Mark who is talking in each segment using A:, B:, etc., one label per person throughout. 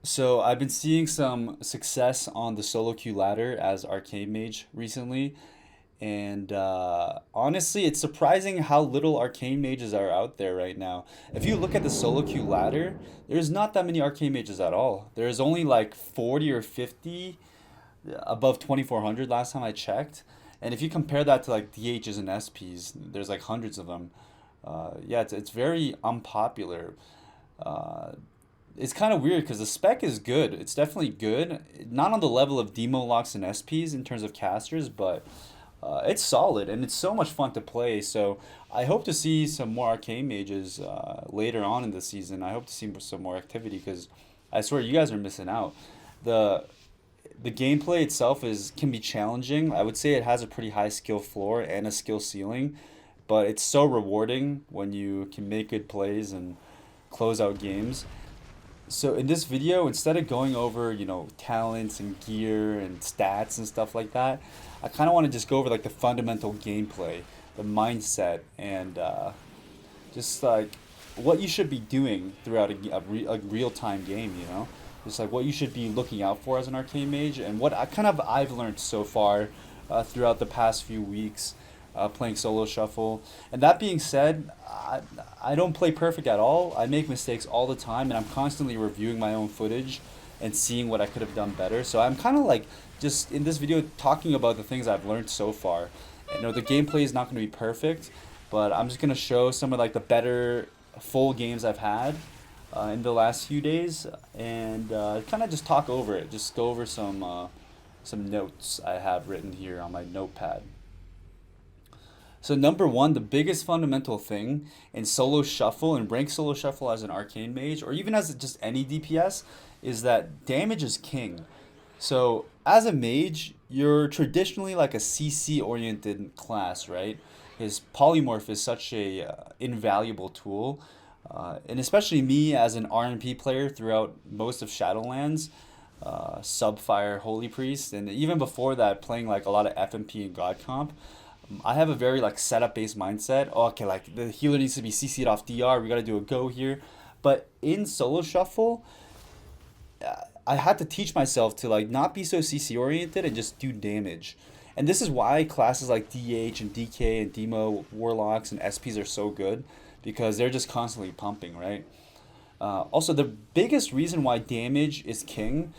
A: So I've been seeing some success on the solo queue ladder as Arcane Mage recently, and honestly, it's surprising how little Arcane Mages are out there right now. If you look at the solo queue ladder, there's not that many Arcane Mages at all. There's only like 40 or 50 above 2400 last time I checked, and if you compare that to like DHs and SPs, there's like hundreds of them. Yeah, it's very unpopular. Uh, it's kind of weird because the spec is good. It's definitely good. Not on the level of demo locks and SPs in terms of casters, but it's solid and it's so much fun to play. So I hope to see some more arcane mages later on in the season. I hope to see some more activity because I swear you guys are missing out. The the gameplay itself is can be challenging. I would say it has a pretty high skill floor and a skill ceiling, but it's so rewarding when you can make good plays and close out games. So in this video, instead of going over, talents and gear and stats and stuff like that, I kind of want to just go over like the fundamental gameplay, the mindset, and just like what you should be doing throughout a real-time game, Just like what you should be looking out for as an arcane mage and what I've learned so far throughout the past few weeks playing solo shuffle. And that being said, I don't play perfect at all. I make mistakes all the time, and I'm constantly reviewing my own footage and seeing what I could have done better. So I'm kind of like just in this video talking about the things I've learned so far. The gameplay is not going to be perfect, but I'm just going to show some of like the better full games I've had in the last few days, and kind of just talk over it. Just go over some notes I have written here on my notepad. So number one, the biggest fundamental thing in solo shuffle and rank solo shuffle as an arcane mage, or even as just any DPS, is that damage is king. So as a mage, you're traditionally like a CC oriented class, right? His polymorph is such a invaluable tool, and especially me as an RNP player throughout most of Shadowlands, Subfire, Holy Priest, and even before that, playing like a lot of FMP and God Comp. I have a very like setup based mindset. Oh, okay, like the healer needs to be CC'd off DR. We got to do a go here. But in solo shuffle, I had to teach myself to like not be so CC oriented and just do damage. And this is why classes like DH and DK and Demo Warlocks and SPs are so good because they're just constantly pumping, right? Also, the biggest reason why damage is king,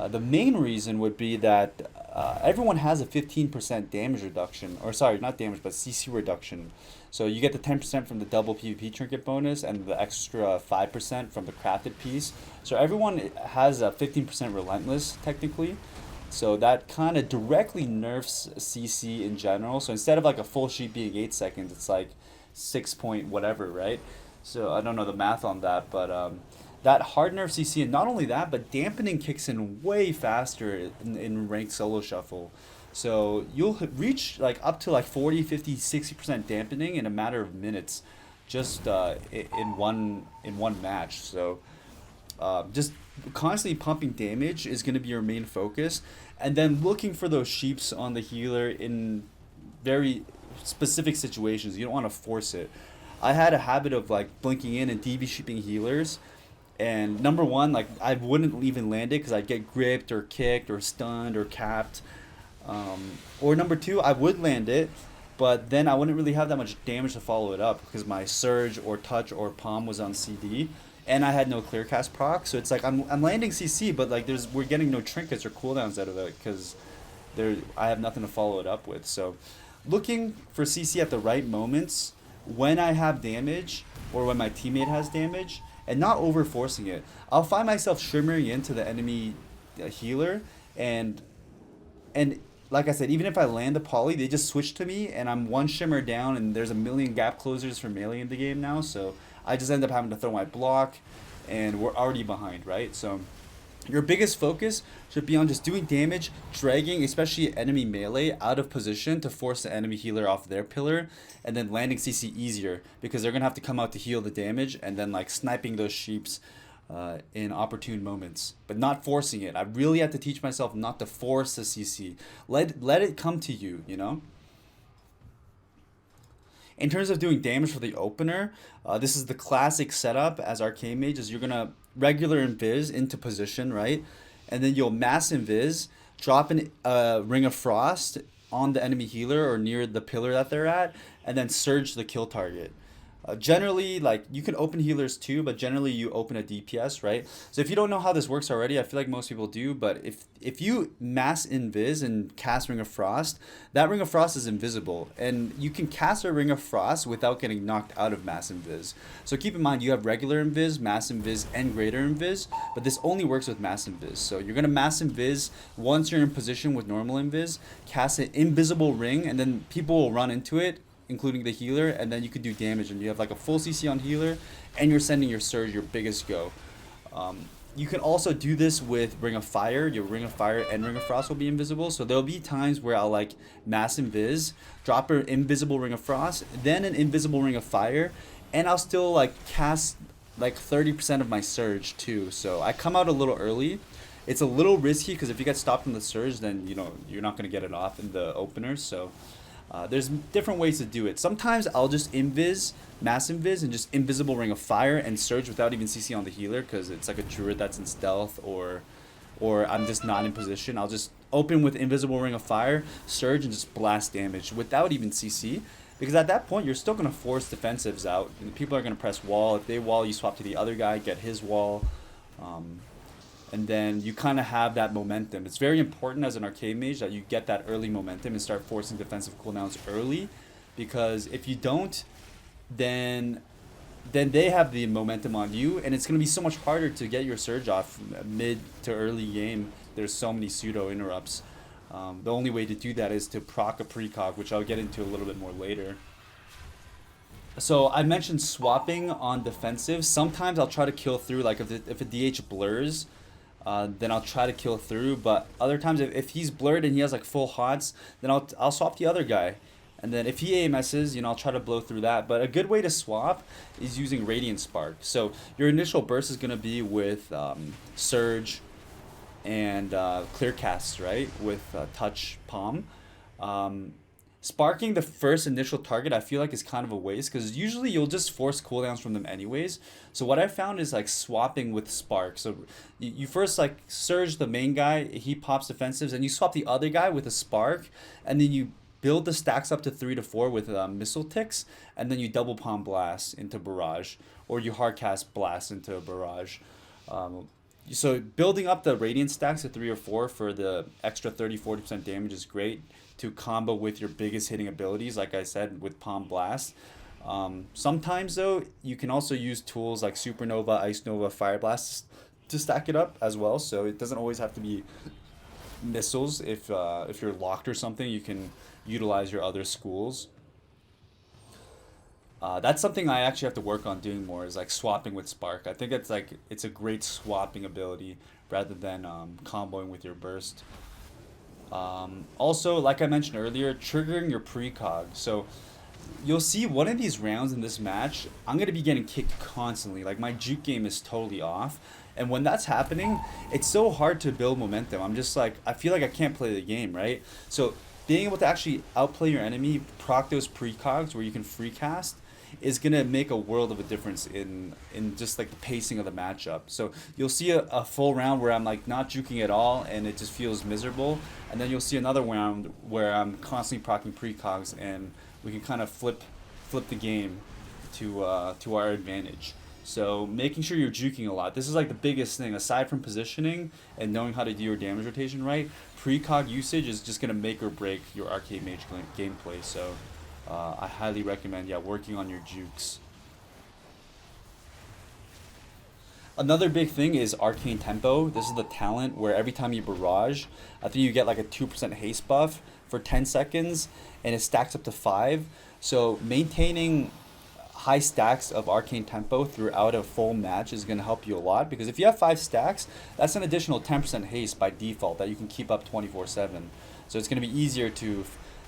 A: the main reason would be that everyone has a 15% damage reduction, or sorry, not damage, but CC reduction. So you get the 10% from the double PvP trinket bonus and the extra 5% from the crafted piece. So everyone has a 15% relentless, technically. So that kind of directly nerfs CC in general. So instead of like a full sheet being 8 seconds, it's like 6 point whatever, right? So I don't know the math on that, but that hard nerf CC, and not only that, but dampening kicks in way faster in ranked solo shuffle. So you'll reach like up to like 40, 50, 60% dampening in a matter of minutes just in one match. So just constantly pumping damage is going to be your main focus, and then looking for those sheeps on the healer in very specific situations. You don't want to force it. I had a habit of like blinking in and DB sheeping healers, and number one, like I wouldn't even land it because I'd get gripped or kicked or stunned or capped. Or number two, I would land it, but then I wouldn't really have that much damage to follow it up because my surge or touch or palm was on CD, and I had no clear cast proc. So it's like I'm landing CC, but like we're getting no trinkets or cooldowns out of it because I have nothing to follow it up with. So looking for CC at the right moments when I have damage or when my teammate has damage, and not over forcing it. I'll find myself shimmering into the enemy healer, and and like I said, even if I land the poly, they just switch to me, and I'm one shimmer down, and there's a million gap closers for melee in the game now, so I just end up having to throw my block, and we're already behind, right? So your biggest focus should be on just doing damage, dragging especially enemy melee out of position to force the enemy healer off their pillar, and then landing CC easier because they're gonna have to come out to heal the damage, and then like sniping those sheeps in opportune moments, but not forcing it. I really had to teach myself not to force the CC. Let it come to you, In terms of doing damage for the opener, this is the classic setup as Arcane Mage. Is you're gonna regular invis into position, right? And then you'll mass invis, drop an ring of frost on the enemy healer or near the pillar that they're at, and then surge the kill target. Generally, like you can open healers too, but generally you open a DPS, right? So if you don't know how this works already, I feel like most people do. But if you mass invis and cast Ring of Frost, that Ring of Frost is invisible, and you can cast a Ring of Frost without getting knocked out of mass invis. So keep in mind you have regular invis, mass invis, and greater invis, but this only works with mass invis. So you're gonna mass invis once you're in position with normal invis, cast an invisible ring, and then people will run into it, including the healer, and then you could do damage, and you have like a full CC on healer, and you're sending your surge, your biggest go. You can also do this with Ring of Fire. Your Ring of Fire and Ring of Frost will be invisible, so there'll be times where I'll like mass invis, drop an invisible Ring of Frost, then an invisible Ring of Fire, and I'll still like cast like 30% of my surge too. So I come out a little early. It's a little risky because if you get stopped in the surge, then you know you're not gonna get it off in the openers. So there's different ways to do it. Sometimes I'll just invis, mass invis, and just invisible Ring of Fire and surge without even CC on the healer because it's like a druid that's in stealth, or I'm just not in position. I'll just open with invisible Ring of Fire, surge, and just blast damage without even CC. Because at that point, you're still going to force defensives out. And people are going to press wall. If they wall, you swap to the other guy, get his wall. And then you kind of have that momentum. It's very important as an Arcane Mage that you get that early momentum and start forcing defensive cooldowns early, because if you don't, then they have the momentum on you, and it's going to be so much harder to get your surge off mid to early game. There's so many pseudo interrupts. The only way to do that is to proc a precog, which I'll get into a little bit more later. So I mentioned swapping on defensive. Sometimes I'll try to kill through, like if a DH blurs, then I'll try to kill through. But other times, if he's blurred and he has like full hots, then I'll swap the other guy. And then if he AMS's, I'll try to blow through that. But a good way to swap is using Radiant Spark. So your initial burst is going to be with Surge and Clear Cast, right? With Touch Palm. Sparking the first initial target, I feel like is kind of a waste because usually you'll just force cooldowns from them anyways. So what I found is like swapping with Spark. So you first like Surge the main guy, he pops defensives, and you swap the other guy with a Spark, and then you build the stacks up to 3 to 4 with missile ticks, and then you double palm blast into barrage, or you hard cast blast into a barrage. So building up the radiant stacks to 3 or 4 for the extra 30-40% damage is great to combo with your biggest hitting abilities, like I said, with Palm Blast. Sometimes, though, you can also use tools like Supernova, Ice Nova, Fire Blast to stack it up as well. So it doesn't always have to be missiles. If you're locked or something, you can utilize your other schools. That's something I actually have to work on doing more, is like swapping with Spark. I think it's a great swapping ability rather than comboing with your burst. Also, like I mentioned earlier, triggering your precog. So you'll see one of these rounds in this match, I'm going to be getting kicked constantly. Like my juke game is totally off. And when that's happening, it's so hard to build momentum. I'm just like, I feel like I can't play the game, right? So being able to actually outplay your enemy, proc those precogs where you can free cast, is going to make a world of a difference in just like the pacing of the matchup. So you'll see a full round where I'm like not juking at all and it just feels miserable, and then you'll see another round where I'm constantly proccing precogs and we can kind of flip the game to our advantage. So making sure you're juking a lot. This is like the biggest thing aside from positioning and knowing how to do your damage rotation right. Precog usage is just going to make or break your Arcane Mage gameplay. So I highly recommend, working on your jukes. Another big thing is Arcane Tempo. This is the talent where every time you barrage, I think you get like a 2% haste buff for 10 seconds, and it stacks up to 5. So maintaining high stacks of Arcane Tempo throughout a full match is going to help you a lot, because if you have 5 stacks, that's an additional 10% haste by default that you can keep up 24/7. So it's going to be easier to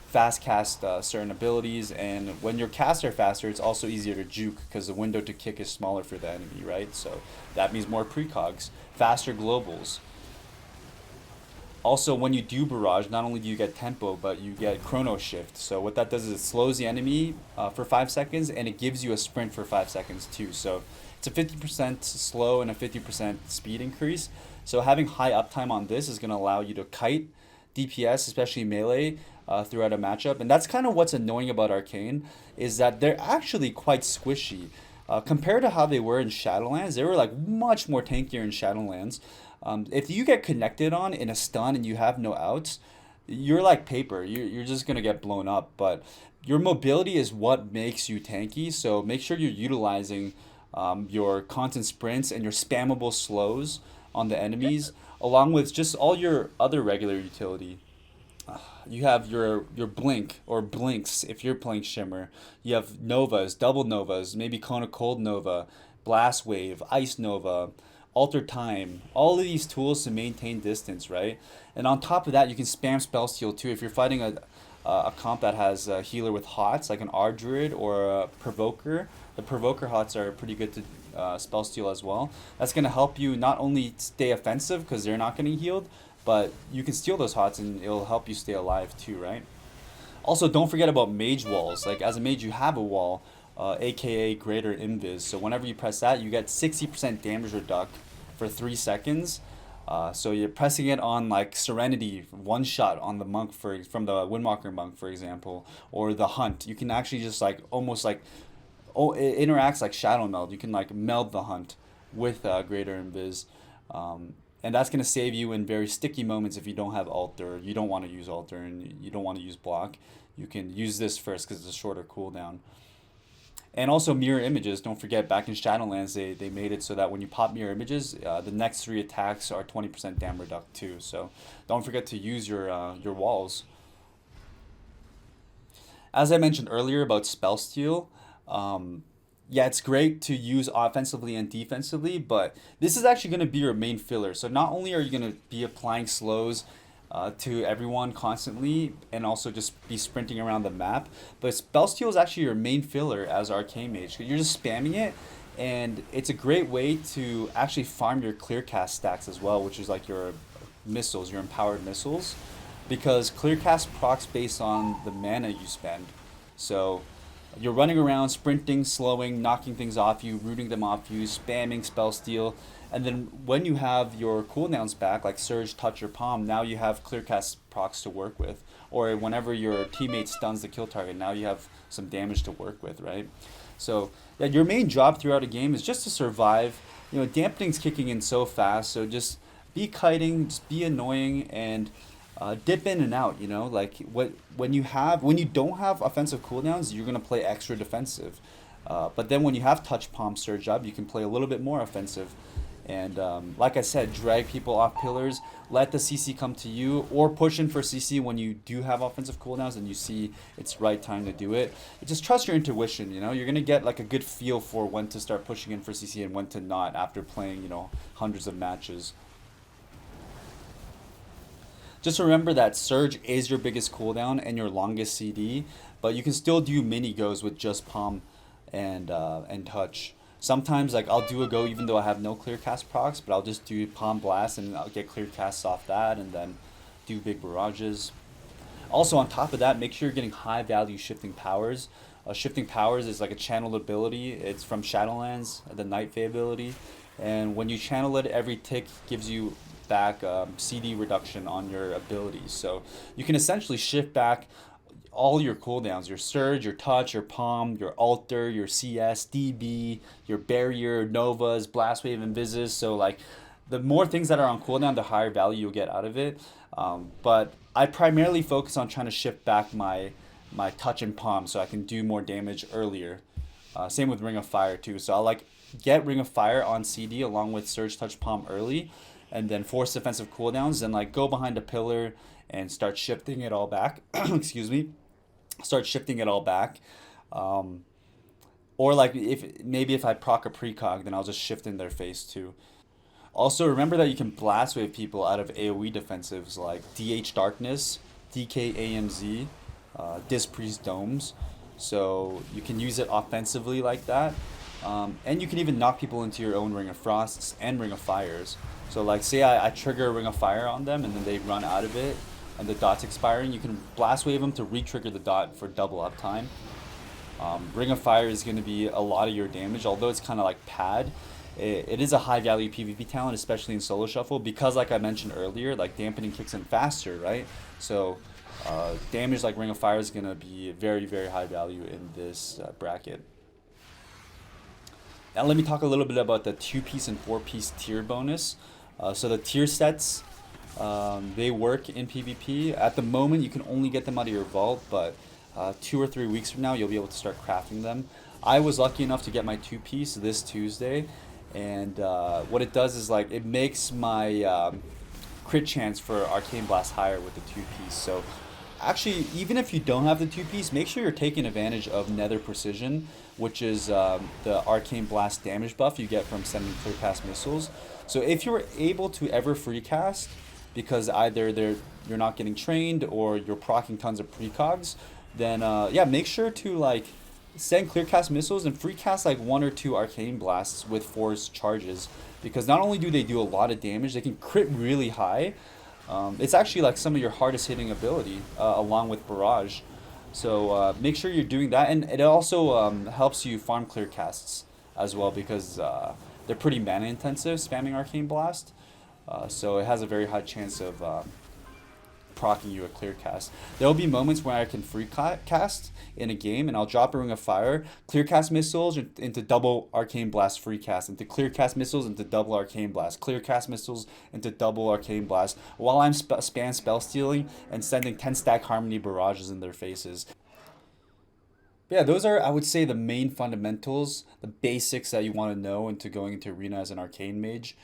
A: fast cast certain abilities, and when your casts are faster, it's also easier to juke because the window to kick is smaller for the enemy, right? So that means more precogs, faster globals. Also, when you do barrage, not only do you get tempo, but you get chrono shift. So what that does is it slows the enemy for 5 seconds, and it gives you a sprint for 5 seconds too. So It's a 50% slow and a 50% speed increase. So having high uptime on this is going to allow you to kite DPS, especially melee, throughout a matchup. And that's kind of what's annoying about Arcane, is that they're actually quite squishy. Compared to how they were in Shadowlands, they were like much more tankier in Shadowlands. If you get connected on in a stun and you have no outs, you're like paper. You're just gonna get blown up. But your mobility is what makes you tanky. So make sure you're utilizing your constant sprints and your spammable slows on the enemies, along with just all your other regular utility. You have your blink or blinks if you're playing Shimmer. You have novas, double novas, maybe Cone of Cold Nova, Blast Wave, Ice Nova, Alter Time. All of these tools to maintain distance, right? And on top of that, you can spam Spell Steal too. If you're fighting a comp that has a healer with hots, like an Ardruid or a Provoker, the Provoker hots are pretty good to Spell Steal as well. That's going to help you not only stay offensive because they're not getting healed, but you can steal those hots and it'll help you stay alive too, right? Also, don't forget about mage walls. Like as a mage, you have a wall, aka greater invis. So whenever you press that, you get 60% damage reduct for 3 seconds. So you're pressing it on like Serenity, one shot on the monk from the Windwalker monk, for example, or the hunt. You can actually just like almost like, oh, it interacts like Shadow Meld. You can like meld the hunt with greater invis. And that's going to save you in very sticky moments if you don't have alter, you don't want to use alter, and you don't want to use block. You can use this first because it's a shorter cooldown. And also mirror images. Don't forget, back in Shadowlands, they made it so that when you pop mirror images, the next 3 attacks are 20% dam reduct too. So don't forget to use your walls. As I mentioned earlier about spell steal, yeah, it's great to use offensively and defensively, but this is actually going to be your main filler. So not only are you going to be applying slows to everyone constantly and also just be sprinting around the map, but spell steal is actually your main filler as Arcane Mage. You're just spamming it, and it's a great way to actually farm your clear cast stacks as well, which is like your missiles, your empowered missiles, because clear cast procs based on the mana you spend. So you're running around, sprinting, slowing, knocking things off you, rooting them off you, spamming spell steal, and then when you have your cooldowns back, like Surge, Touch, or Palm, now you have clear cast procs to work with. Or whenever your teammate stuns the kill target, now you have some damage to work with, right? So yeah, your main job throughout a game is just to survive. You know, dampening's kicking in so fast, so just be kiting, just be annoying, and dip in and out. You know, like when you don't have offensive cooldowns, you're gonna play extra defensive. But then when you have touch, palm, surge up, you can play a little bit more offensive. And like I said, drag people off pillars, let the CC come to you, or push in for CC when you do have offensive cooldowns and you see it's right time to do it. Just trust your intuition. You know, you're gonna get like a good feel for when to start pushing in for CC and when to not after playing, you know, hundreds of matches. Just remember that Surge is your biggest cooldown and your longest CD, but you can still do mini goes with just Palm and Touch. Sometimes like I'll do a go even though I have no clear cast procs, but I'll just do Palm Blast and I'll get clear casts off that and then do big barrages. Also on top of that, make sure you're getting high value shifting powers. Shifting powers is like a channeled ability. It's from Shadowlands, the Night Fae ability, and when you channel it, every tick gives you back CD reduction on your abilities. So you can essentially shift back all your cooldowns, your Surge, your Touch, your Palm, your Alter, your CS, DB, your Barrier, Novas, Blast Wave, and Invises. So like the more things that are on cooldown, the higher value you'll get out of it. But I primarily focus on trying to shift back my Touch and Palm so I can do more damage earlier. Same with Ring of Fire too. So I'll like get Ring of Fire on CD along with Surge, Touch, Palm early, and then force defensive cooldowns, and like go behind a pillar and start shifting it all back. Excuse me. Start shifting it all back. Or like if I proc a precog, then I'll just shift in their face too. Also remember that you can blast wave people out of AoE defensives like DH Darkness, DK AMZ, Disc Priest Domes. So you can use it offensively like that. And you can even knock people into your own Ring of Frosts and Ring of Fires. So like say I trigger a Ring of Fire on them and then they run out of it and the dot's expiring, you can blast wave them to re-trigger the dot for double uptime. Ring of Fire is going to be a lot of your damage, although it's kind of like pad. It is a high value PvP talent, especially in solo shuffle, because like I mentioned earlier, like dampening kicks in faster, right? So damage like Ring of Fire is going to be very, very high value in this bracket. Now let me talk a little bit about the 2-piece and 4-piece tier bonus. So the tier sets, they work in PvP. At the moment, you can only get them out of your vault, but 2 or 3 weeks from now, you'll be able to start crafting them. I was lucky enough to get my 2-piece this Tuesday, and what it does is like it makes my crit chance for Arcane Blast higher with the 2-piece. So actually, even if you don't have the 2-piece, make sure you're taking advantage of Nether Precision, which is the Arcane Blast damage buff you get from sending clear cast missiles. So if you're able to ever free cast, because either you're not getting trained or you're proccing tons of precogs, then yeah, make sure to like send clear cast missiles and free cast like 1 or 2 Arcane Blasts with force charges, because not only do they do a lot of damage, they can crit really high. It's actually like some of your hardest hitting ability, along with Barrage. So make sure you're doing that, and it also helps you farm clear casts as well, because they're pretty mana intensive, spamming Arcane Blast. So it has a very high chance of proccing you a clear cast. There will be moments where I can free cast in a game, and I'll drop a Ring of Fire, clear cast missiles into double Arcane Blast free cast, into clear cast missiles into double Arcane Blast, clear cast missiles into double Arcane Blast, while I'm spam spell stealing and sending 10 stack Harmony barrages in their faces. Yeah, those are, I would say, the main fundamentals, the basics that you want to know into going into Arena as an Arcane Mage.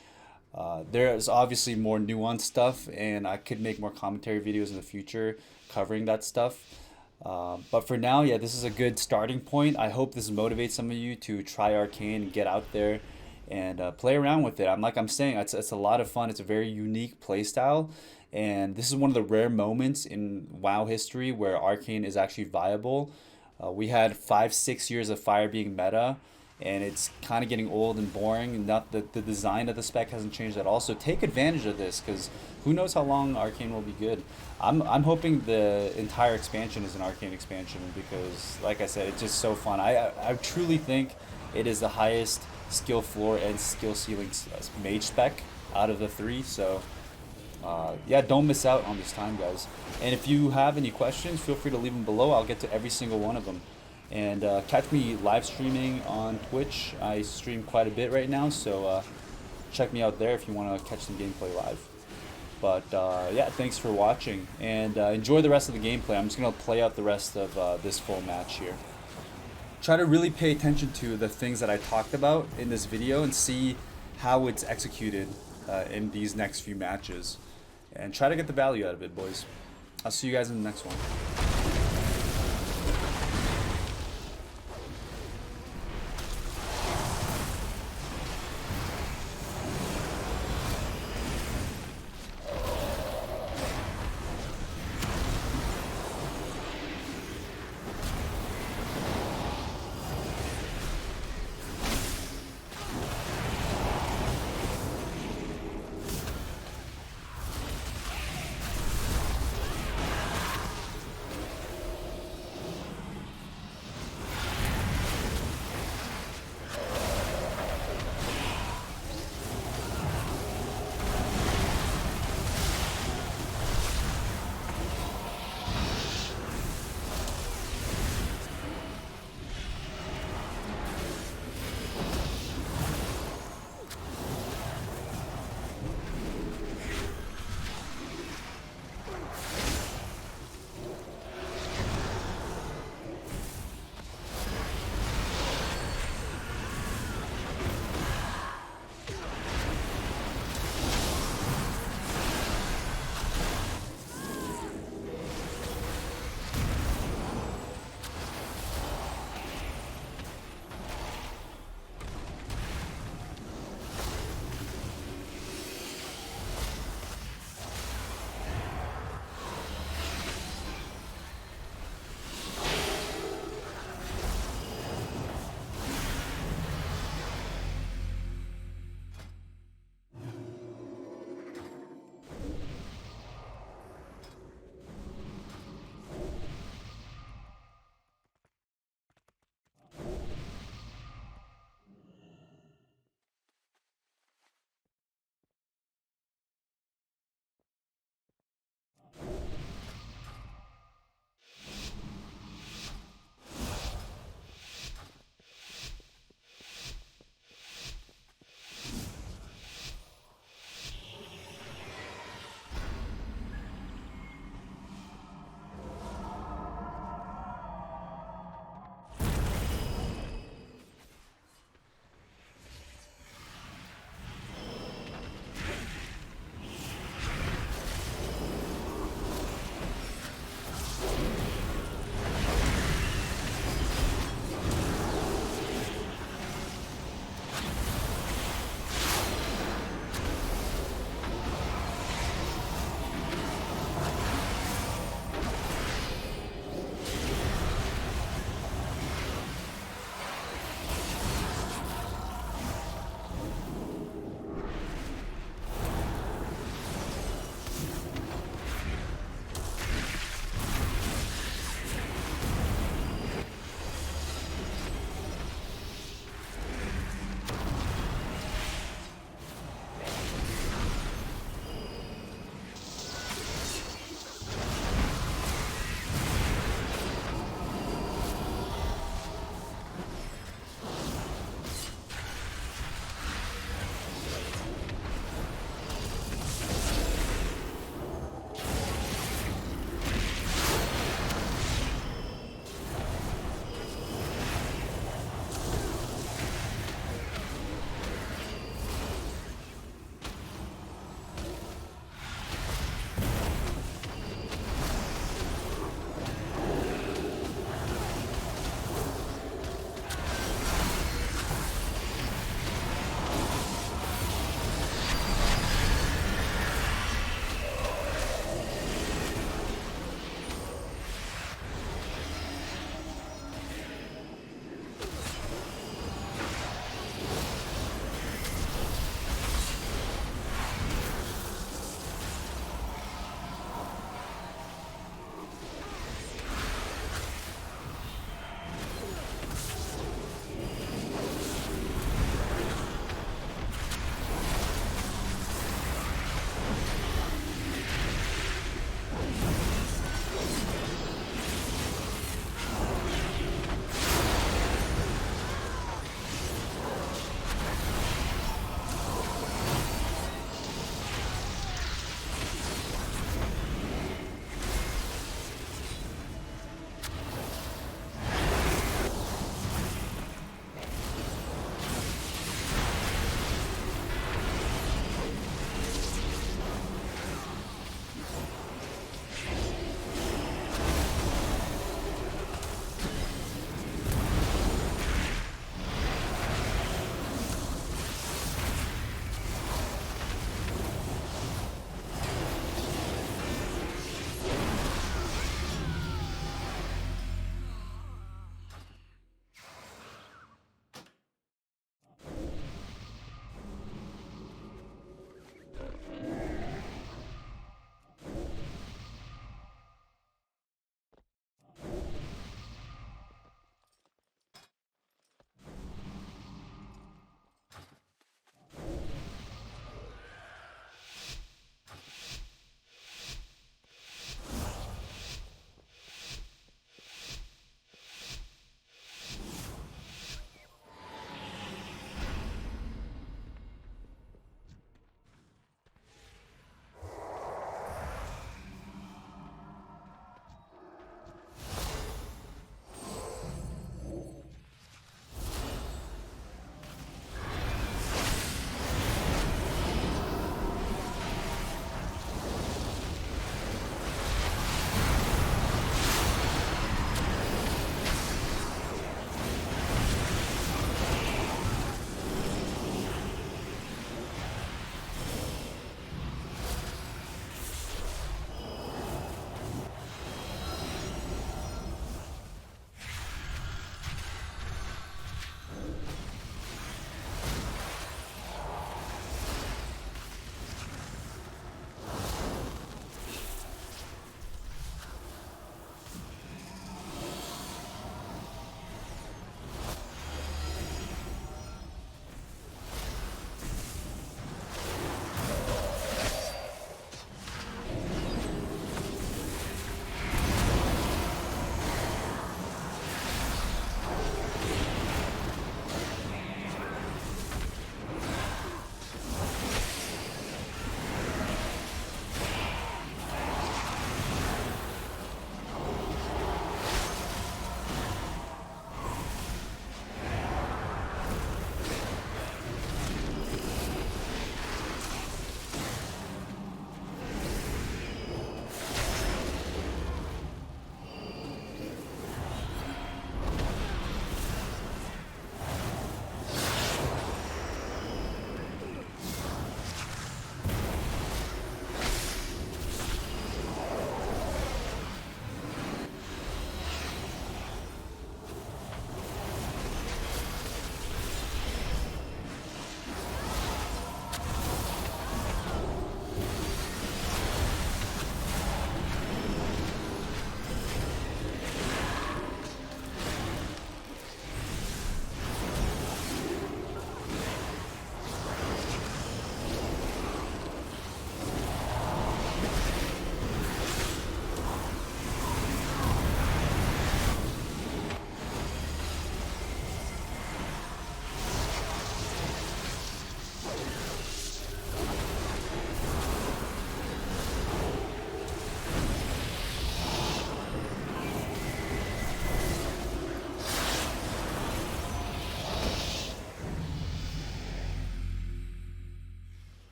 A: There's obviously more nuanced stuff, and I could make more commentary videos in the future covering that stuff. But for now, yeah, this is a good starting point. I hope this motivates some of you to try Arcane, get out there, and play around with it. I'm saying it's a lot of fun. It's a very unique playstyle, and this is one of the rare moments in WoW history where Arcane is actually viable. We had 5-6 years of Fire being meta, and it's kind of getting old and boring, and not the design of the spec hasn't changed at all. So take advantage of this, because who knows how long Arcane will be good. I'm hoping the entire expansion is an Arcane expansion, because like I said, it's just so fun. I truly think it is the highest skill floor and skill ceiling mage spec out of the 3. So yeah, don't miss out on this time, guys. And if you have any questions, feel free to leave them below. I'll get to every single one of them. And catch me live streaming on Twitch. I stream quite a bit right now, so check me out there if you want to catch some gameplay live. But yeah, thanks for watching, and enjoy the rest of the gameplay. I'm just going to play out the rest of this full match here. Try to really pay attention to the things that I talked about in this video and see how it's executed in these next few matches. And try to get the value out of it, boys. I'll see you guys in the next one.